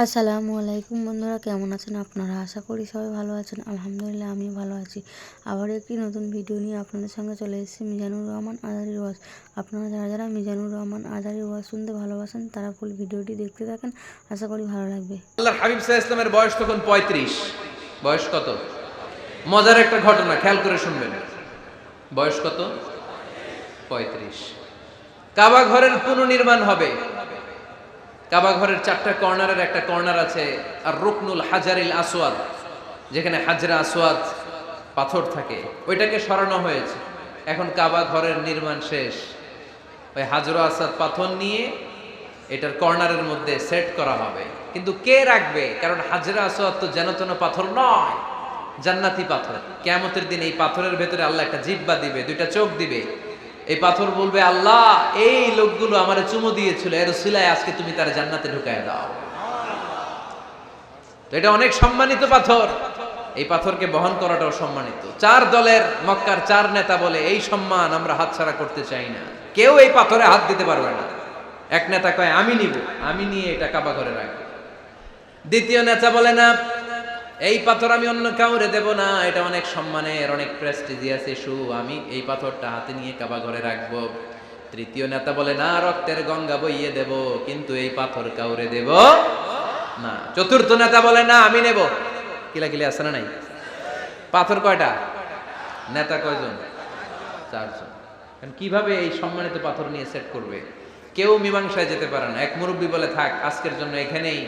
আসসালামু আলাইকুম বন্ধুরা, কেমন আছেন আপনারা? আশা করি সবাই ভালো আছেন। আলহামদুলিল্লাহ আমি ভালো আছি। আবার একটি নতুন ভিডিও নিয়ে আপনাদের সঙ্গে চলে এসেছি মিজানুর রহমান আজারির ওয়াজ। আপনারা যারা যারা মিজানুর রহমান আজারির ওয়াজ শুনতে ভালোবাসেন তারা ফুল ভিডিওটি দেখতে থাকেন, আশা করি ভালো লাগবে। আল্লাহর হাবিব সাল্লাল্লাহু আলাইহি ওয়াসাল্লামের বয়স তখন 35। বয়স কত? মজার একটা ঘটনা, খেয়াল করে শুনবেন। বয়স কত? 35। কাবা ঘরের পুনর্নির্মাণ হবে। কাবা ঘরের 4টা কর্নারের একটা কর্নার আছে আর রুকনুল হাজারিল আসওয়াদ, যেখানে হাজরা আসওয়াদ পাথর থাকে, ওইটাকে সরানো হয়েছে। এখন কাবা ঘরের নির্মাণ শেষ। ওই হাজরা আসওয়াদ পাথর নিয়ে এটার কর্নারের মধ্যে সেট করা হবে। কিন্তু কে রাখবে? কারণ হাজরা আসওয়াদ তো যেন তেন পাথর নয়, জান্নাতি পাথর। কিয়ামতের দিন এই পাথরের ভেতরে আল্লাহ একটা জিহ্বা দিবে, দুইটা চোখ দিবে। এই পাথর বলবে, আল্লাহ এই লোকগুলো আমারে চুমু দিয়েছিল, এর উসিলায় আজকে তুমি তার জান্নাতে ঢুকায় দাও। তো এটা অনেক সম্মানিত পাথর, এই পাথরকে বহন করাটাও সম্মানিত। 4 দলের মক্কার 4 নেতা বলে, এই সম্মান আমরা হাতছাড়া করতে চাই না, কেউ এই পাথরে হাত দিতে পারবে না। এক নেতা কয়, আমি নিব, আমি নিয়ে এটা কাবা ঘরে রাখবো। দ্বিতীয় নেতা বলে, না, এই পাথর আমি অন্য কাউরে দেব না, এটা অনেক সম্মানের, অনেক প্রেস্টিজিয়াস ইস্যু, আমি এই পাথরটা হাতে নিয়ে কাবা ঘরে রাখবো। তৃতীয় নেতা বলে, না, রক্তের গঙ্গা বইয়ে দেব, কিন্তু এই পাথর কাউরে দেব না। চতুর্থ নেতা বলে, না, আমি নেব। কিলাকিলি আছে না নাই? পাথর কয়টা? নেতা কয়জন? 4 জন। কিভাবে এই সম্মানিত পাথর নিয়ে সেট করবে? কেউ মীমাংসায় যেতে পারে না। এক মুরব্বী বলে, থাক, আজকের জন্য এখানেই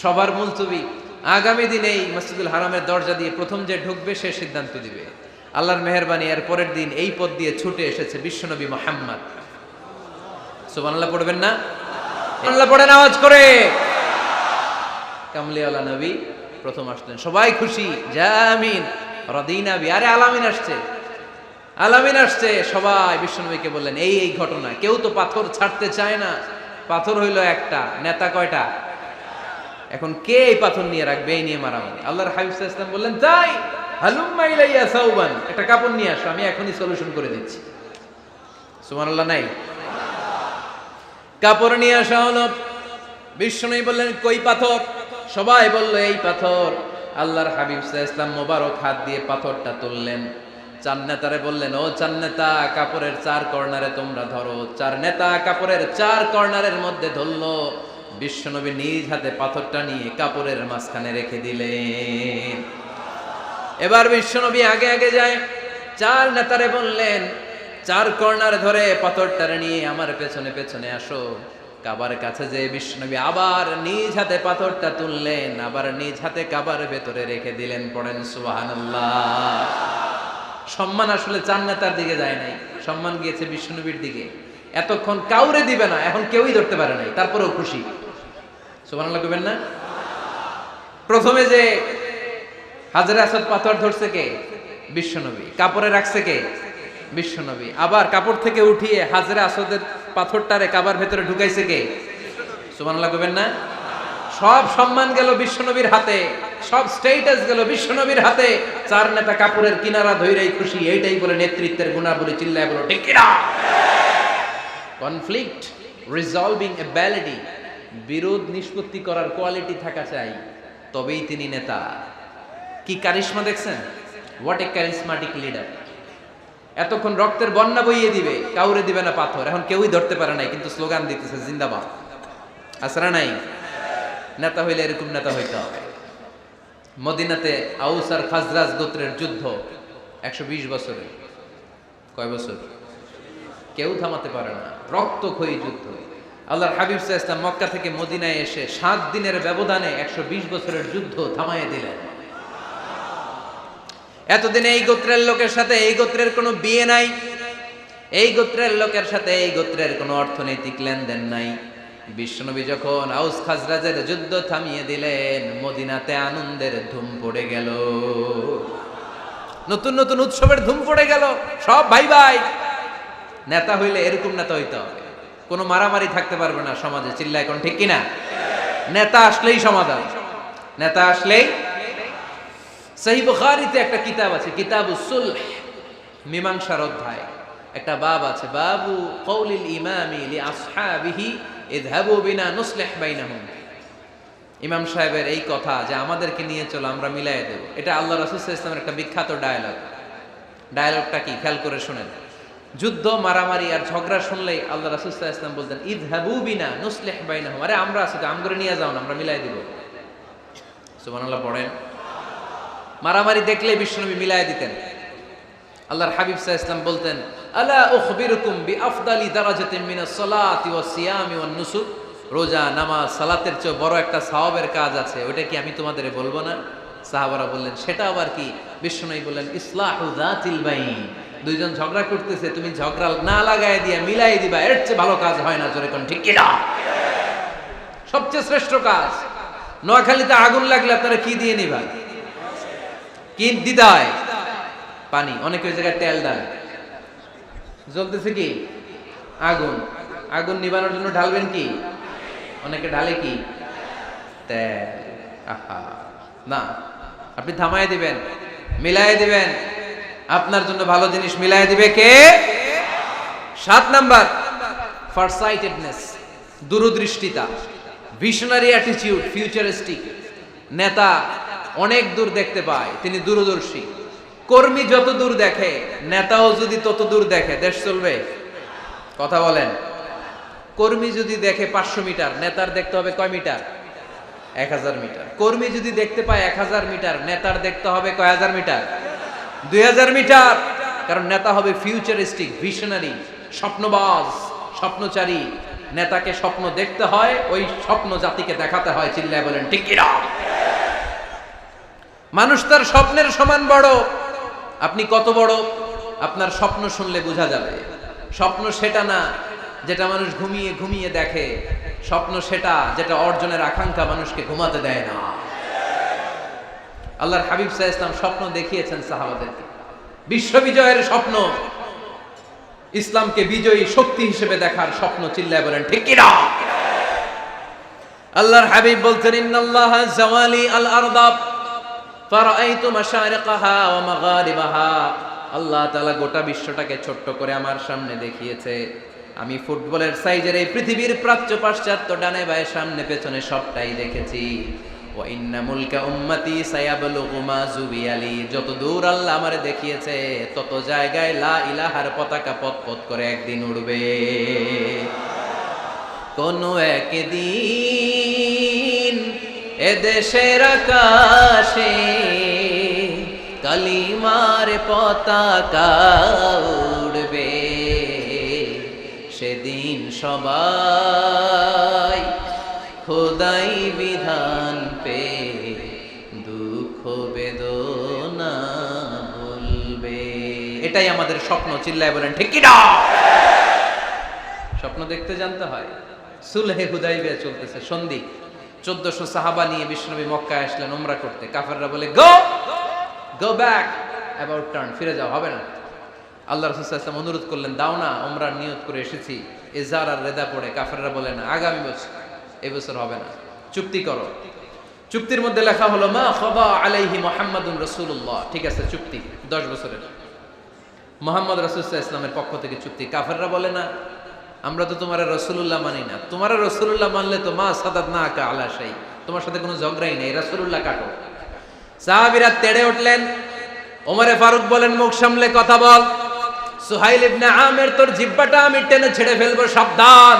সবার মুলতবি, আগামী দিনে এই মসজিদুল হারামের দরজা দিয়ে প্রথম যে ঢুকবে সে সিদ্ধান্ত দিবে। আল্লাহর মেহেরবানি, এর পরের দিন এই পথ দিয়ে ছুটে এসেছে বিশ্বনবী মুহাম্মদ। সুবহানাল্লাহ পড়বেন না? আল্লাহ পড়েন আওয়াজ করে। কামলিওয়ালা নবী প্রথম আসলেন, সবাই খুশি, জামিন রাদিনা বি। আরে আলামিন আসছে, আলামিন আসছে। সবাই বিশ্বনবীকে বললেন, এই এই ঘটনা। কেউ তো পাথর ছাড়তে চায় না। পাথর হইল একটা, নেতা কয়টা? এখন কে এই পাথর নিয়ে রাখবে? এই নিয়ে মারামারি। আল্লাহর হাবিব সাল্লাল্লাহু আলাইহি ওয়াসাল্লাম বললেন, তাই হালুম্মা ইলাইয়া সাউবান, একটা কাপড় নিয়ে আসো, আমি এখনই সলিউশন করে দিচ্ছি। সুবহানাল্লাহ নাই? কাপড় নিয়ে আসা হলো। বিশ্বনবী বললেন, কই পাথর? সবাই বলল, এই পাথর। আল্লাহর হাবিব সাল্লাল্লাহু আলাইহি ওয়াসাল্লাম মোবারক হাত দিয়ে পাথরটা তুললেন। 4 নেতারে বললেন, ও 4 নেতা, কাপড়ের 4 কর্নারে তোমরা ধরো। 4 নেতা কাপড়ের 4 কর্নারের মধ্যে ধরলো। বিশ্বনবী নিজ হাতে পাথরটা নিয়ে কাপড়ের মাঝখানে রেখে দিলেন। এবার বিশ্বনবী আগে আগে যায়। 4 নেতারে বললেন, 4 কর্নার ধরে পাথরটারে নিয়ে আমার পেছনে পেছনে আসো। কাবার কাছে যে বিশ্বনবী আবার নিজ হাতে পাথরটা তুললেন, আবার নিজ হাতে কাবার ভেতরে রেখে দিলেন। পড়েন সুবহানাল্লাহ। সম্মান আসলে 4 নেতার দিকে যায় নাই, সম্মান গিয়েছে বিশ্বনবীর দিকে। এতক্ষণ কাউরে দিবে না, এখন কেউই ধরতে পারে নাই, তারপরেও খুশি। সুবহানাল্লাহ কইবেন না? প্রথমে যে হাজরে আসওয়াদ পাথর ধরছে কে? বিশ্বনবী। কাপড়ে রাখছে কে? বিশ্বনবী। আবার কাপড় থেকে উঠিয়ে হাজরে আসওয়াদের পাথরটারে কাবার ভেতরে ঢুকাইছে কে? সুবহানাল্লাহ কইবেন না? সব সম্মান গেল বিশ্বনবীর হাতে, সব স্টেটাস গেল বিশ্বনবীর হাতে। 4 নেতা কাপড়ের কিনারা ধইরাই খুশি। এইটাই বলে নেতৃত্বের গুণাবলী। চিল্লায় বলো ঠিক কি না? কনফ্লিক্ট রিজলভিং অ্যাবিলিটি, বিরোধ নিষ্পত্তি করার কোয়ালিটি থাকা চাই, তবেই তিনি নেতা। কি কারিশমা দেখছেন? What a charismatic leader. এতক্ষণ রক্তের বন্যা বইয়ে দিবে, কাউরে দিবে না পাথর। এখন কেউই ধরতে পারে নাই, কিন্তু স্লোগান দিতেছে জিন্দাবাদ। আসরা নাই? নেতা হইলে এরকম নেতা হইতে হবে। মদিনাতে আউস আর খাজরাজ গোত্রের যুদ্ধ 120 বছরের। কয় বছর? কেউ থামাতে পারে না, রক্তক্ষয়ী যুদ্ধ। আল্লাহর হাবিব সাল্লাল্লাহু আলাইহি ওয়াসাল্লাম মক্কা থেকে মদিনায় এসে 7 দিনের ব্যবধানে 120 বছরের যুদ্ধ থামায়ে দিলেন। এতদিন এই গোত্রের লোকের সাথে এই গোত্রের কোনো বিয়ে নাই, এই গোত্রের লোকের সাথে এই গোত্রের কোনো অর্থনৈতিক লেনদেন নাই। বিশ্বনবী যখন আউস খাজরাজের যুদ্ধ থামিয়ে দিলেন, মদিনাতে আনন্দের ধুম পড়ে গেল। নতুন নতুন উৎসবের ধুম পড়ে গেল। সব ভাই ভাই। নেতা হইলে এরকম নেতা হইতে হবে, কোনো মারামারি থাকতে পারবে না সমাজে। চিল্লায় কোন ঠিক কিনা? নেতা আসলেই সমাধান, নেতা আসলেই। সহিহ বুখারীতে একটা কিতাব আছে, কিতাবুস সুলহ, মীমাংসার অধ্যায়। একটা বাব আছে, বাবু কওলিল ইমামি লি আসহাবিহি ইযহাবু বিনা নুসলিহ বাইনাহুম। ইমাম সাহেবের এই কথা যে আমাদেরকে নিয়ে চলো আমরা মিলাই দেব, এটা আল্লাহ রাসূল সাল্লাল্লাহু আলাইহি ওয়াসাল্লামের একটা বিখ্যাত ডায়ালগ। ডায়ালগটা কি খেয়াল করে শুনেন। যুদ্ধ মারামারি আর ঝগড়া শুনলেই আল্লাহ রাসূল সাল্লাল্লাহু আলাইহি ওয়াসাল্লাম বলতেন ইযহাবু বিনা নুসলিহ বাইনাহুম, আরে আমরা আছি তো, আমগরে নিয়ে যাও না, আমরা মিলাই দিব। সুবহানাল্লাহ পড়েন। মারামারি দেখলে বিশ্বনবী মিলাই দিতেন। আল্লাহর হাবিব সাল্লাল্লাহু আলাইহি ওয়াসাল্লাম বলতেন আলা উখবিরুকুম বিআফদালি দারাজাতিন মিনাস সালাতি ওয়াস সিয়ামি ওয়ান নুসুক, রোজা নামাজ সালাতের চেয়ে বড় একটা সওয়াবের কাজ আছে, ওটা কি আমি তোমাদের বলবো না? সাহাবারা বললেন সেটা আবার কি? বিশ্বনবী বললেন ইসলাহু যাতিল বাইন, দুইজন ঝগড়া করতেছে, তুমি ঝগড়া না লাগায় দিয়ে মিলাই দিবা, এর চেয়ে ভালো কাজ হয় না। জোরে কোন ঠিক কি না? সবচেয়ে শ্রেষ্ঠ কাজ। নোয়াখালীতে আগুন লাগলে আপনারা কি দিয়ে নিবা? কি দিতে হয়? পানি। অনেক ওই জায়গায় তেল দেয়। জ্বলতেছে কি? আগুন। আগুন নিবানোর জন্য ঢালবেন কি? অনেকে ঢালে কি? তেল। আহা না, আপনি থামায় দিবেন, মিলাই দিবেন। আপনার জন্য ভালো জিনিস মিলাই দিবে কে? 7 নাম্বার ফারসাইটেডনেস, দূরদৃষ্টিতা, ভিশনারি অ্যাটিটিউড, ফিউচারিস্টিক। নেতা অনেক দূর দেখতে পায়, তিনি দূরদর্শী। কর্মী যত দূর দেখে, নেতাও যদি তত দূর দেখে, দেশ চলবে? কথা বলেন। কর্মী যদি দেখে 500 মিটার, নেতার দেখতে হবে কয় মিটার? 1000 মিটার। কর্মী যদি দেখতে পায় 1000 মিটার, নেতার দেখতে হবে কয় হাজার মিটার? 2000 মিটার। কারণ নেতা হবে ফিউচারিস্টিক, ভিশনারি, স্বপ্নবাজ, স্বপ্নচারী। নেতাকে স্বপ্ন দেখতে হয়, ওই স্বপ্ন জাতিকে দেখাতে হয়। চিল্লায় বলেন ঠিক কি না? মানুষ তার স্বপ্নের সমান বড়। আপনি কত বড় আপনার স্বপ্ন শুনলে বোঝা যাবে। স্বপ্ন সেটা না যেটা মানুষ ঘুমিয়ে ঘুমিয়ে দেখে, স্বপ্ন সেটা যেটা অর্জনের আকাঙ্ক্ষা মানুষকে ঘুমাতে দেয় না। আল্লাহর হাবিব সাল্লাল্লাহু আলাইহি ওয়াসাল্লাম স্বপ্ন দেখিয়েছেন সাহাবাদেরকে, বিশ্ব বিজয়ের স্বপ্ন, ইসলামকে বিজয়ী শক্তি হিসেবে দেখার স্বপ্ন। চিল্লায় বলেন ঠিক কি না? আল্লাহর হাবিব বলতেন ইন্নাল্লাহা জাওয়ালি আল আরদা ফারাআইতু মাশারিকাহা ওয়া মাগারিবাহা, আল্লাহ তাআলা গোটা বিশ্বটাকে ছোট্ট করে আমার সামনে দেখিয়েছে। আমি ফুটবলের সাইজের এই পৃথিবীর প্রাচ্য পাশ্চাত্য ডানে বায়ে সামনে পেছনে সবটাই দেখেছি। ওয়া ইন্না মুলকা উম্মতি সায়াবলুগু মা জুবিয়ালি, যত দূর আল্লাহ আমারে দেখিয়েছে তত জায়গায় লা ইলাহার পতাকা পথ করে একদিন উড়বে। কোন একদিন এদেশের আকাশে কালিমার পতাকা উড়বে, সেদিন সবাই খোদাই বিধান পে দুঃখ বেদনা ভুলবে। এটাই আমাদের স্বপ্ন। চিল্লায় বলেন ঠিক কি না? স্বপ্ন দেখতে জানতে হয়। সুলহে হুদাইবিয়া চলতেছে, সন্ধি। 1400 সাহাবা নিয়ে বিশ্বনবী মক্কায় আসলেন উমরা করতে। কাফেররা বলে গো ব্যাক, অ্যাবাউট টার্ন, ফিরে যাও, হবে না। আল্লাহ রাসূল সাল্লাল্লাহু আলাইহি ওয়াসাল্লাম অনুরোধ করলেন দাও না, উমরার নিয়ত করে এসেছি। ইজার আর রেদা পড়ে কাফেররা বলে না, আগামী বছর, এই বছর হবে না, চুক্তি করো। চুক্তির মধ্যে লেখা হলো মা খাবা আলাইহি মুহাম্মাদুর রাসূলুল্লাহ। ঠিক আছে, চুক্তি 10 বছরের, মুহাম্মদ রাসূল সাল্লাল্লাহু আলাইহি ওয়াসাল্লামের পক্ষ থেকে চুক্তি। কাফেররা বলে না, আমরা তো তোমার রাসূলুল্লাহ মানি না। তোমার রাসূলুল্লাহ মানলে তো মা সাদাদনাকা আলা শাই, তোমার সাথে কোনো ঝগড়াই নেই, রাসূলুল্লাহ কাটো। সাহাবীরা তেড়ে উঠলেন। ওমরে ফারুক বলেন মুখ সামলে কথা বল। সুহাইল ইবনে আমির, তোর জিহ্বাটা আমি টেনে ছেড়ে ফেলবো, সাবধান।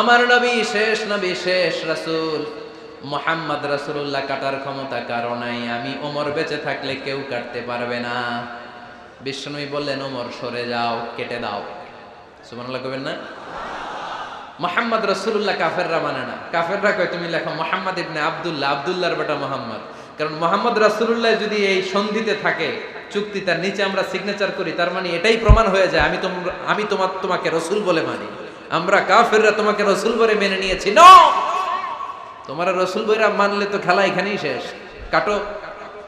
আমার নবী শেষ রাসূল মুহাম্মদ রাসূলুল্লাহ কাটার ক্ষমতা কারো নাই, আমি ওমর বেঁচে থাকলে কেউ কাটতে পারবে না। বিশ্বনবী বললেন ওমর সরে যাও, কেটে দাও। সুবহানাল্লাহ কইবেন না? মুহাম্মদ রাসূলুল্লাহ কাফেররা মানে না। কাফেররা কয় তুমি লেখো মুহাম্মদ ইবনে আব্দুল্লাহ, আব্দুল্লাহর বেটা মুহাম্মদ। কারণ মুহাম্মদ রাসূলুল্লাহ যদি এই সন্ধিতে থাকে, চুক্তি তার নিচে আমরা সিগনেচার করি, তার মানে এটাই প্রমাণ হয়ে যায় আমি তোমাকে রাসূল বলে মানি। আমরা কাফেররা তোমাকে রাসূল বলে মেনে নিয়েছি। নো, তোমার রাসূল বইরা মানলে তো খেলা এখানেই শেষ। কাটো,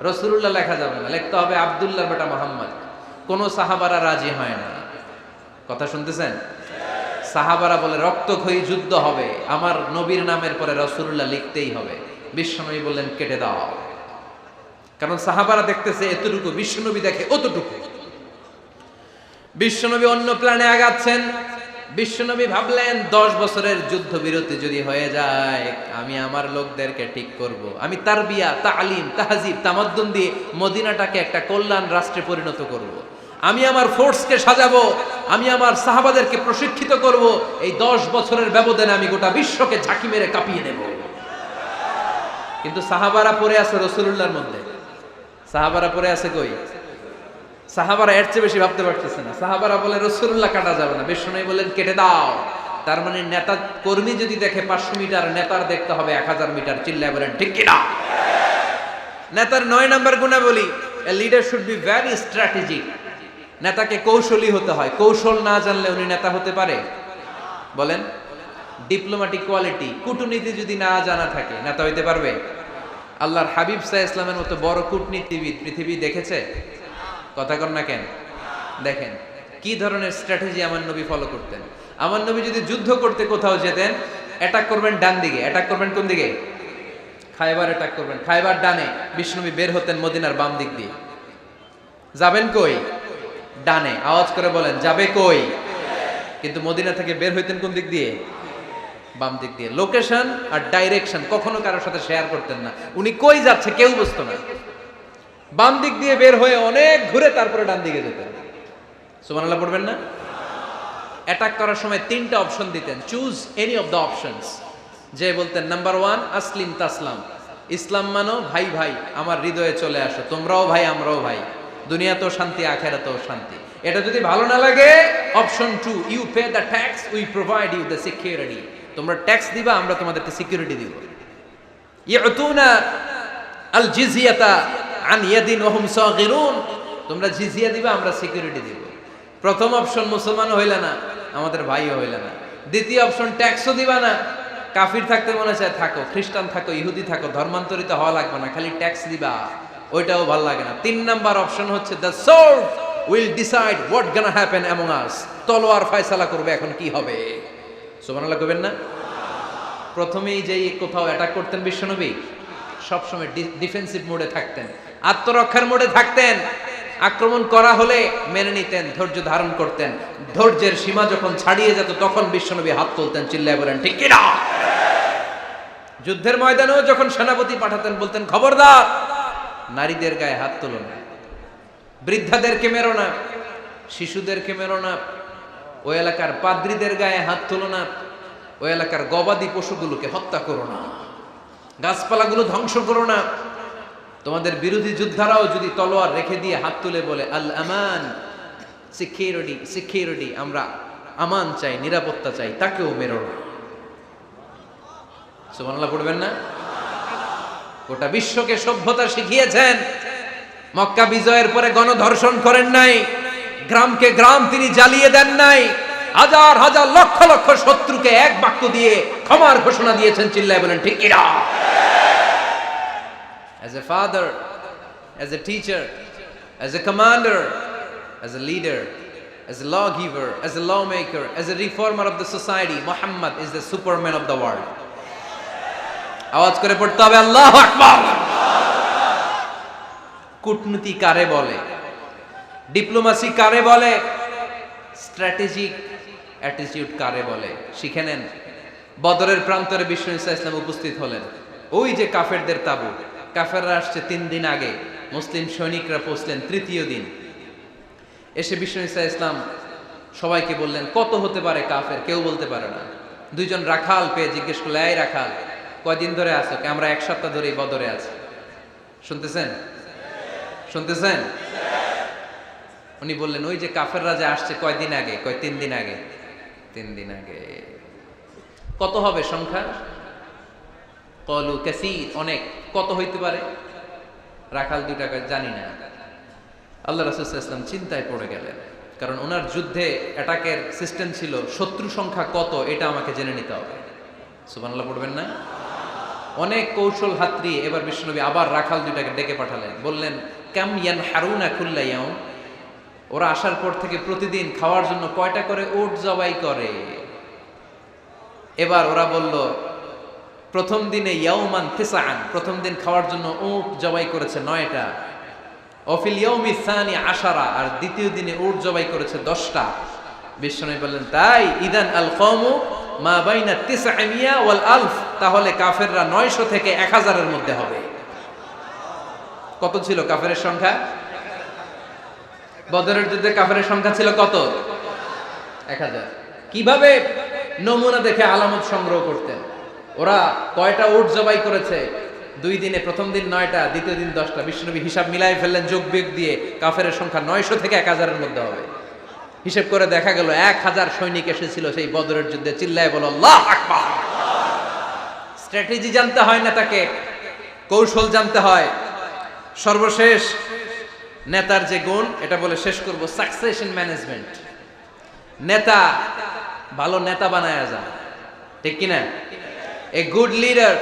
রাসূলুল্লাহ লেখা যাবে না, লিখতে হবে আব্দুল্লাহর বেটা মুহাম্মদ। কোন সাহাবারা রাজি হয় না। কথা শুনতেছেন? সাহাবারা বলে রক্তক্ষয়ী যুদ্ধ হবে, আমার নবীর নামের পরে রাসূলুল্লাহ লিখতেই হবে। বিশ্বনবী বললেন কেটে দাও। কারণ সাহাবারা দেখতেছে এতটুকু, বিশ্বনবী দেখে অতটুকু। বিশ্বনবী অন্য প্ল্যানে আগাচ্ছেন। বিশ্বনবী ভাবলেন 10 বছরের যুদ্ধবিরতি যদি হয়ে যায় আমি আমার লোকদেরকে ঠিক করব। আমি তারবিয়া, তালিম, তাহজিব, তামাদ্দুন দিয়ে মদিনাটাকে একটা কল্যাণ রাষ্ট্রে পরিণত করব। আমি আমার ফোর্সকে সাজাবো, আমি আমার সাহাবাদেরকে প্রশিক্ষিত করব। এই 10 বছরের ব্যবধানে আমি গোটা বিশ্বকে ঝাঁকি মেরে কাঁপিয়ে দেব। কিন্তু সাহাবারা পড়ে আছে রাসূলুল্লাহর মধ্যে। সাহাবারা পড়ে আছে কই? সাহাবারা এর চেয়ে বেশি ভাবতে পারতেছে না। সাহাবারা বলে রাসূলুল্লাহ কাটা যাবে না, বিশ্বনবী বলেন কেটে দাও। তার মানে নেতা কর্মী যদি দেখে 500 মিটার, নেতার দেখতে হবে 1000 মিটার। চিল্লায় বলেন ঠিক কি না? নেতার 9 নাম্বার গুণাবলী, a leader should be very strategic. নেতাকে কৌশলী হতে হয়। কৌশল না জানলে উনি নেতা হতে পারে? বলেন। ডিপ্লোম্যাটিক কোয়ালিটি, কূটনীতি যদি না জানা থাকে নেতা হইতে পারবে? আল্লাহর হাবিব সাল্লাল্লাহু আলাইহি ওয়াসাল্লামের মতো বড় কূটনীতিবিদ পৃথিবী দেখেছে? কথা কর না কেন? দেখেন কি ধরনের স্ট্র্যাটেজি আমার নবী ফলো করতেন। আমার নবী যদি যুদ্ধ করতে কোথাও যেতেন, অ্যাটাক করবেন ডান দিকে, অ্যাটাক করবেন কোন দিকে? খায়বার অ্যাটাক করবেন, খায়বার ডানে। বিষ্ণুবী বের হতেন মদিনার বাম দিক দিয়ে। যাবেন কই? ডানে। আওয়াজ করে বলেন যাবে কই? কিন্তু মদিনা থেকে বের হইতেন কোন দিক দিয়ে? বাম দিক দিয়ে। লোকেশন আর ডাইরেকশন কখনো কারোর সাথে শেয়ার করতেন না। উনি কই যাচ্ছে কেউ বুঝতো না। বাম দিক দিয়ে বের হয়ে অনেক ঘুরে তারপরে ডান দিকে যেতেন। সুবহানাল্লাহ পড়বেন না? অ্যাটাক করার সময় 3টা অপশন দিতেন, choose any of the options. যে বলতেন নাম্বার 1 আসলিম তাসলাম, ইসলাম মানো, ভাই ভাই আমার হৃদয়ে চলে আসো, তোমরাও ভাই আমরাও ভাই, দুনিয়াতেও শান্তি আখিরাতেও শান্তি। এটা যদি ভালো না লাগে, option 2 you pay the tax, we provide you the security. তোমরা ট্যাক্স দিবা, আমরা তোমাদেরকে সিকিউরিটি দিব। ইয়াতুনা আল জিজিয়াতা আন ইয়াদিন ওয়া হুম সাগিরুন, তোমরা জিজিয়া দিবা, আমরা সিকিউরিটি দিব। প্রথম অপশন মুসলমান হইলা না, আমাদের ভাইও হইলা না। দ্বিতীয় অপশন ট্যাক্সও দিবা না, কাফির থাকতে মনে চায় থাকো, খ্রিস্টান থাকো, ইহুদি থাকো, ধর্মান্তরিত হওয়া লাগবে না, খালি ট্যাক্স দিবা, ওইটাও ভালো লাগে না। 3 নাম্বার অপশন হচ্ছে the sword will decide what gonna happen among আস, তলোয়ার ফয়সালা করবে এখন কি হবে। সুবহানাল্লাহ কইবেন না? প্রথমেই যেই কোথাও অ্যাটাক করতেন বিশ্বনবী, সবসময় ডিফেন্সিভ মোডে থাকতেন, আত্মরক্ষার মোডে থাকতেন। আক্রমণ করা হলে মেনে নিতেন, ধৈর্য ধারণ করতেন। ধৈর্যের সীমা যখন ছাড়িয়ে যেত তখন বিশ্বনবী হাত তুলতেন, চিল্লায় বলেন ঠিক কি না? যুদ্ধের ময়দানেও যখন সেনাপতি পাঠাতেন বলতেন খবরদার নারীদের গায়ে হাত তুলো না, বৃদ্ধাদেরকে মেরো না, শিশুদেরকে মেরো না, ওই এলাকার পাদ্রীদের গায়ে হাত তুলো না, ওই এলাকার গবাদি পশুগুলোকে হত্যা করো না, গাছপালাগুলো ধ্বংস করো না। তোমাদের বিরোধী যোদ্ধারাও যদি তলোয়ার রেখে দিয়ে হাত তুলে বলে আল আমান, সিকিউরিটি সিকিউরিটি, আমরা আমান চাই, নিরাপত্তা চাই, তাকেও মেরো না। সুবহানাল্লাহ পড়বেন না? গোটা বিশ্বকে সভ্যতা শিখিয়েছেন। মক্কা বিজয়ের পরে গণধর্ষণ করেন নাই, গ্রামকে গ্রাম তিনি জ্বালিয়ে দেন নাই, হাজার হাজার লক্ষ লক্ষ শত্রুকে এক বাক্য দিয়ে ক্ষমার ঘোষণা দিয়েছেন, চিল্লায় বলেন ঠিক কি না? As a father, as a teacher, as a commander, as a leader, as a lawgiver, as a lawmaker, as a reformer of the society, Muhammad is the superman of the world. আওয়াজ করে পড়তে হবে আল্লাহু আকবার। কূটনীতি কারে বলে? Diplomacy কারে বলে? স্ট্র্যাটেজিক অ্যাটিটিউড কারে বলে? শিখে নেন। বদরের প্রান্তরে বিষ্ণু ঈসা ইসলাম উপস্থিত হলেন। ওই যে কাফেরদের তাবু, কাফেররা আসছে 3 দিন আগে, মুসলিম সৈনিকরা পৌঁছলেন 3য় দিন। এসে বিষ্ণু ঈসা ইসলাম সবাইকে বললেন কত হতে পারে কাফের, কেউ বলতে পারে না। 2 জন রাখাল পেয়ে জিজ্ঞেস করলে এই রাখাল কয়দিন ধরে আছো? আমরা 1 সপ্তাহ ধরেই বদরে আছি। শুনতেছেন? শুনতেছেন? উনি বললেন ওই যে কাফেররা যে আসছে কয়দিন আগে? কয় 3 দিন আগে। 3 দিন আগে। কত হবে সংখ্যা? কলু কাসীর, অনেক। কত হইতে পারে? রাখাল 2 টাকা জানি না। আল্লাহ রাসূল সাল্লাল্লাহু আলাইহি ওয়াসাল্লাম চিন্তায় পড়ে গেলেন, কারণ ওনার যুদ্ধে অ্যাটাকের সিস্টেম ছিল শত্রু সংখ্যা কত এটা আমাকে জেনে নিতে হবে। সুবহানাল্লাহ পড়বেন না? অনেক কৌশল হাতড়িয়ে এবার বিশ্বনবী আবার রাখাল 2টাকে ডেকে পাঠালেন, বললেন কাম ইয়ানহারুনা কুল্লা ইয়াউম, ওরা আসার পর থেকে প্রতিদিন খাওয়ার জন্য কয়টা করে উট জবাই করে? এবার ওরা বলল প্রথম দিনে ইয়াউমান তিসআন, প্রথম দিন খাওয়ার জন্য উট জবাই করেছে 9টা। অফিল ইয়াউমি সানি 10, আর দ্বিতীয় দিনে উট জবাই করেছে 10টা। বিশ্বনবী বললেন, তাই ইদান আল কওমু মা বাইনা 900 ওয়াল আলফ, তাহলে কাফেররা 900 থেকে 1000 এর মধ্যে হবে। কত ছিল কাফেরের সংখ্যা? বদরের যুদ্ধে কাফেরের সংখ্যা ছিল কত? 1000। কিভাবে নমুনা দেখে আলামত সংগ্রহ করতেন? ওরা কয়টা উট জবাই করেছে 2 দিনে? প্রথম দিন 9টা, দ্বিতীয় দিন 10টা। বিশ্বনবী হিসাব মিলাই ফেললেন যোগ বিয়োগ দিয়ে, কাফেরের সংখ্যা 900 থেকে 1000 এর মধ্যে হবে। হিসেব করে দেখা গেল 1000 সৈনিক এসেছিল সেই বদরের যুদ্ধে। চিল্লায় বলো আল্লাহু আকবার। স্ট্র্যাটেজি জানতে হয় না, তাকে কৌশল জানতে হয়। সর্বশেষ নেতার যে গুণ, এটা বলে শেষ করব, সাকসেশন ম্যানেজমেন্ট। নেতা ভালো নেতা বানায়া যায়, ঠিক কিনা? A good leader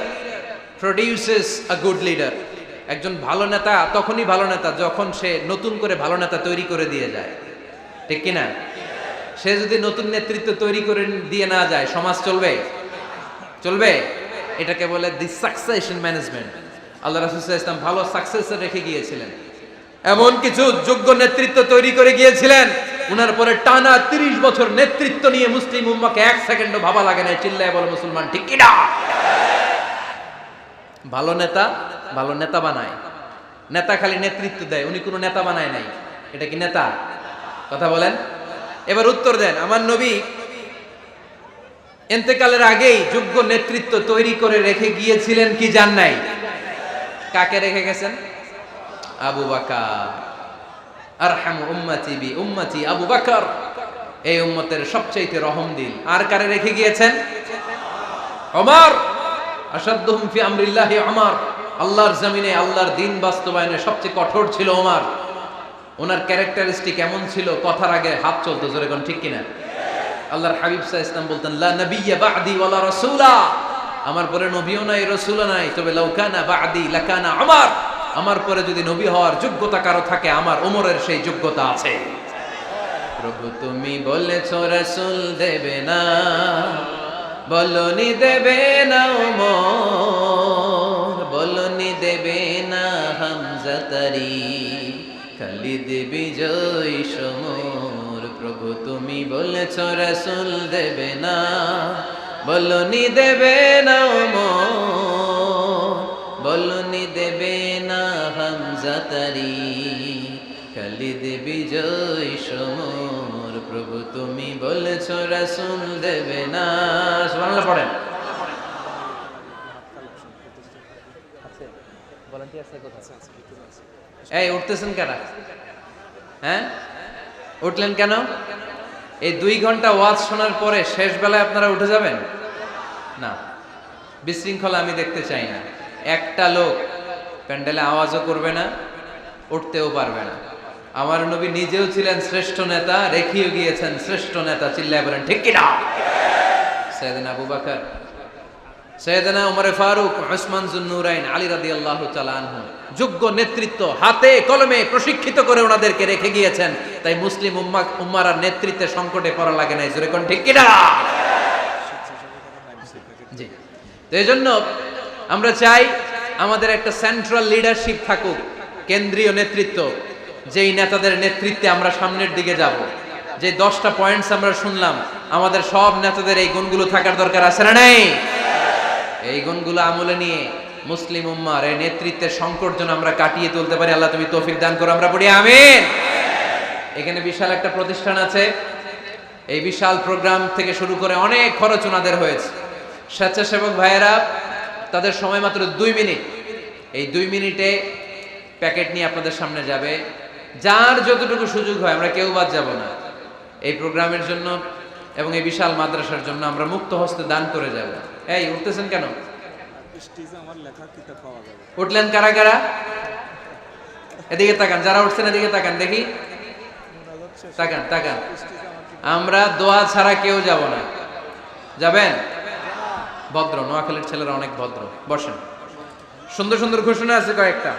produces a good leader. একজন ভালো নেতা তখনই ভালো নেতা যখন সে নতুন করে ভালো নেতা তৈরি করে দিয়ে যায়, ঠিক কিনা? সে যদি নতুন নেতৃত্ব তৈরি করে দিয়ে না যায়, সমাজ চলবে? চলবে। এটাকে বলে দি সাকসেশন ম্যানেজমেন্ট। আল্লাহ রাসূল সাল্লাল্লাহু আলাইহি ওয়াসাল্লাম ভালো সাকসেসর রেখে গিয়েছিলেন, এমন কিছু যোগ্য নেতৃত্ব তৈরি করে গিয়েছিলেন, উনার পরে টানা 30 বছর নেতৃত্ব নিয়ে মুসলিম উম্মাহকে 1 সেকেন্ডও ভাবা লাগে না। চিল্লায় বলো মুসলমান, ঠিক কিনা? ভালো নেতা বানায়। নেতা খালি নেতৃত্ব দেয়, উনি কোনো নেতা বানায় নাই। এটা কি নেতা? কথা বলেন। এবার উত্তর দেন। আমার নবী ইন্তেকালের আগেই যোগ্য নেতৃত্ব তৈরি করে রেখে গিয়েছিলেন কি জান নাই? কাকে রেখে গেছেন? আবু বকর। আরহামু উম্মতি বি উম্মতি আবু বকর, এই উম্মতের সবচেয়ে রহমদিল। আর কারে রেখে গিয়েছেন? ওমর। আশাদ্দুহুম ফি আমরিল্লাহি ওমর, আল্লাহর জমিনে আল্লাহর দ্বীন বাস্তবায়নে সবচেয়ে কঠোর ছিল ওমর। ওনার ক্যারেক্টারিস্টিক এমন ছিল, কথার আগে হাত চলতো। জোরে কোন ঠিক কিনা? আল্লাহর হাবিব সাল্লাল্লাহু আলাইহি ওয়াসাল্লাম বলতেন, লা নাবিয়্যা বা'দি ওয়ালা রাসূলা, আমার পরে নবীও নাই রাসূলও নাই, তবে লাউ কানা বা'দি লাকানা ওমর, আমার পরে যদি নবী হওয়ার যোগ্যতা কারো থাকে, আমার ওমরের সেই যোগ্যতা আছে। প্রভু তুমি বলেছো রাসূল দেবে না, বলনি দেবে না ওমর, বলনি দেবে না হামজা তারি, খালিদ বিজয় সমর। প্রভু তুমি বলেছো রাসূল দেবে না, বলনি দেবে না ওমর, বলনি দেবে না হামজা তারি, খালিদ বিজয় সমর। প্রভু তুমি বলেছো রাসূল দেবে না। সুবহানাল্লাহ পড়েন। এই উঠতেছেন কেন? হ্যাঁ, উঠলেন কেন? এই 2 ঘন্টা ওয়াজ শোনার পরে শেষ বেলায় আপনারা উঠে যাবেন না? বিশৃঙ্খলা আমি দেখতে চাই না। একটা লোক প্যান্ডেলে আওয়াজও করবে না, উঠতেও পারবে না। আমার নবী নিজেও ছিলেন শ্রেষ্ঠ নেতা, রেখেও গিয়েছেন শ্রেষ্ঠ নেতা। চিল্লায় বলেন ঠিক কিনা? সাইয়েদনা আবু বকর, সাইয়েদনা উমর ফারুক, উসমান যুন্নুরাইন, আলী রাদিয়াল্লাহু তাআলা আনহু, যোগ্য নেতৃত্ব হাতে কলমে প্রশিক্ষিত করে ওনাদেরকে রেখে গিয়েছেন। তাই মুসলিম উম্মার আর নেতৃত্বের সংকটে পড়া লাগে নাই। জোরে কোন ঠিক কিনা? জি। তো এইজন্য আমরা চাই আমাদের একটা সেন্ট্রাল লিডারশিপ থাকুক, কেন্দ্রীয় নেতৃত্ব, যেই নেতাদের নেতৃত্বে আমরা সামনের দিকে যাব। যে 10টা পয়েন্টস আমরা শুনলাম, আমাদের সব নেতাদের এই গুণগুলো থাকার দরকার আছে না নাই? এই গুণগুলো আমলে নিয়ে মুসলিম উম্মার এই নেতৃত্বের সংকট যেন আমরা কাটিয়ে তুলতে পারি। আল্লাহ তুমি তৌফিক দান করো, আমরা পড়ি আমিন। এখানে বিশাল একটা প্রতিষ্ঠান আছে, এই বিশাল প্রোগ্রাম থেকে শুরু করে অনেক খরচ ওনাদের হয়েছে। স্বেচ্ছাসেবক ভাইয়েরা তাদের সময় মাত্র 2 মিনিট, এই 2 মিনিটে প্যাকেট নিয়ে আপনাদের সামনে যাবে। যার যতটুকু সুযোগ হয়, আমরা কেউ বাদ যাব না। এই প্রোগ্রামের জন্য এবং এই বিশাল মাদ্রাসার জন্য আমরা মুক্ত হস্তে দান করে যাব। এই উঠতেছেন কেন? উঠলেন কারা কারা? এদিকে তাকান, যারা উঠছেন এদিকে তাকান, দেখি তাকান তাকান। আমরা দোয়া ছাড়া কেউ যাব না। যাবেন? ভদ্র, নোয়াখালীর ছেলেরা অনেক ভদ্র। বসেন। সুন্দর সুন্দর ঘোষণা আছে কয়েকটা,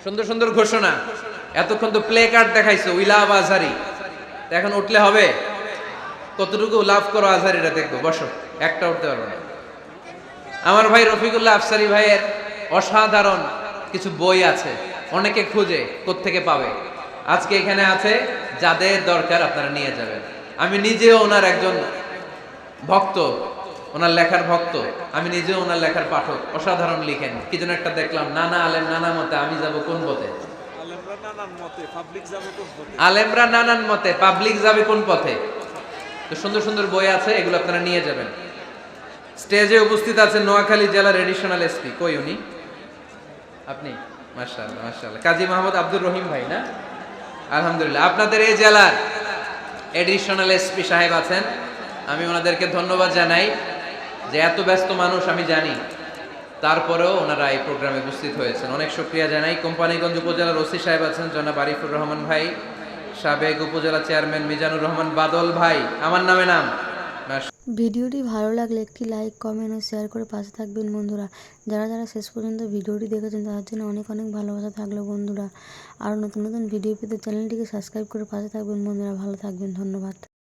সুন্দর সুন্দর ঘোষণা। এতক্ষণ তো প্লে কার্ড দেখাইছো, উই লাভ আজহারি। এখন উঠলে হবে? কতটুকু লাভ করো আজহারিরা দেখবো। বসো, একটা উঠতে পারবো না। আমার ভাই রফিকুল্লাহ আফসারি ভাইয়ের অসাধারণ কিছু বই আছে, অনেকে খুঁজে কোত্থেকে পাবে। আজকে এখানে আছে যাদের দরকার আপনারা নিয়ে যাবেন। আমি নিজেও ওনার একজন ভক্ত, ওনার লেখার ভক্ত, আমি নিজেও ওনার লেখার পাঠক। অসাধারণ লিখেন। কি যেন একটা দেখলাম, নানা আলেম নানা মতে, আমি যাব কোন পথে? আলেমরা নানান মতে, পাবলিক যাবে কোন পথে? আলেমরা নানান মতে, পাবলিক যাবে কোন পথে? তো সুন্দর সুন্দর বই আছে, এগুলো আপনারা নিয়ে যাবেন। স্টেজে উপস্থিত আছেন নোয়াখালী জেলার এডিশনাল এসপি। কই উনি? আপনি? মাশাআল্লাহ মাশাআল্লাহ। কাজী মোহাম্মদ আব্দুর রহিম ভাই না? আলহামদুলিল্লাহ। আপনাদের এই জেলার এডিশনাল এসপি সাহেব আছেন, আমি ওনাদেরকে ধন্যবাদ জানাই যে এত ব্যস্ত মানুষ আমি জানি, তারপরেও ওনারা এই প্রোগ্রামে উপস্থিত হয়েছেন। অনেক শুকরিয়া জানাই। কোম্পানিগঞ্জ উপজেলার ওসি সাহেব আছেন জনাব আরিফুর রহমান ভাই, সাবেক উপজেলা চেয়ারম্যান মিজানুর রহমান বাদল ভাই, আমার নামে নাম। ভিডিওটি ভালো লাগলে একটি লাইক, কমেন্ট ও শেয়ার করে পাশে থাকবেন বন্ধুরা। যারা যারা শেষ পর্যন্ত ভিডিওটি দেখেছেন তাদের জন্য অনেক অনেক ভালোবাসা থাকলো বন্ধুরা। আর নতুন নতুন ভিডিও পেতে চ্যানেলটিকে সাবস্ক্রাইব করে পাশে থাকবেন বন্ধুরা। ভালো থাকবেন, ধন্যবাদ।